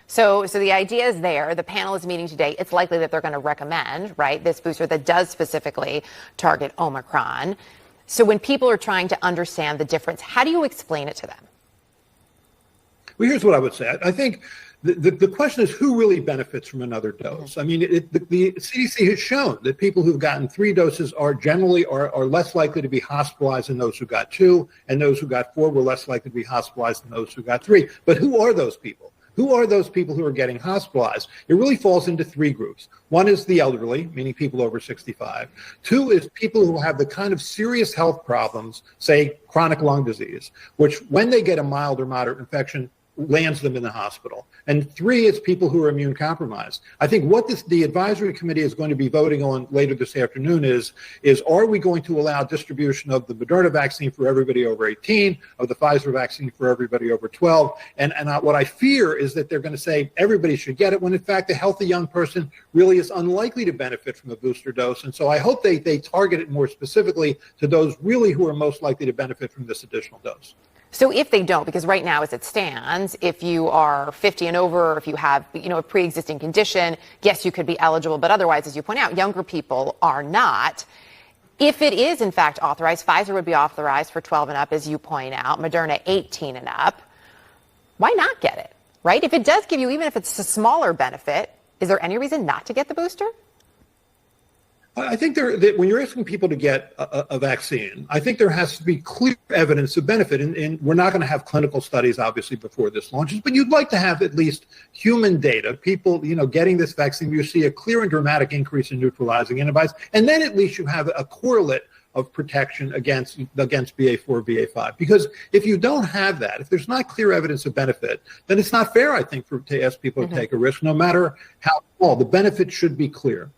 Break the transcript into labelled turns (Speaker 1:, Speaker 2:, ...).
Speaker 1: So the idea is there. The panel is meeting today. It's likely that they're going to recommend, right, this booster that does specifically target Omicron. So when people are trying to understand the difference, how do you explain it to them?
Speaker 2: Well, here's what I would say. I think the question is who really benefits from another dose. I mean, the CDC has shown that people who've gotten 3 doses are generally are less likely to be hospitalized than those who got 2, and those who got 4 were less likely to be hospitalized than those who got 3. But who are those people? Who are those people who are getting hospitalized? It really falls into 3 groups. One is the elderly, meaning people over 65. 2 is people who have the kind of serious health problems, say chronic lung disease, which when they get a mild or moderate infection, lands them in the hospital. And 3 is people who are immune compromised. I think what the advisory committee is going to be voting on later this afternoon is are we going to allow distribution of the Moderna vaccine for everybody over 18, of the Pfizer vaccine for everybody over 12? And what I fear is that they're going to say everybody should get it when in fact a healthy young person really is unlikely to benefit from a booster dose. And so I hope they target it more specifically to those really who are most likely to benefit from this additional dose.
Speaker 1: So if they don't, because right now as it stands, if you are 50 and over, or if you have, a pre-existing condition, yes, you could be eligible. But otherwise, as you point out, younger people are not. If it is, in fact, authorized, Pfizer would be authorized for 12 and up, as you point out, Moderna 18 and up. Why not get it, right? If it does give you, even if it's a smaller benefit, is there any reason not to get the booster?
Speaker 2: I think when you're asking people to get a vaccine, I think there has to be clear evidence of benefit. And we're not going to have clinical studies, obviously, before this launches, but you'd like to have at least human data, people, getting this vaccine, you see a clear and dramatic increase in neutralizing antibodies. And then at least you have a correlate of protection against BA4, BA5. Because if you don't have that, if there's not clear evidence of benefit, then it's not fair, I think, to ask people to take a risk, no matter how small. The benefit should be clear.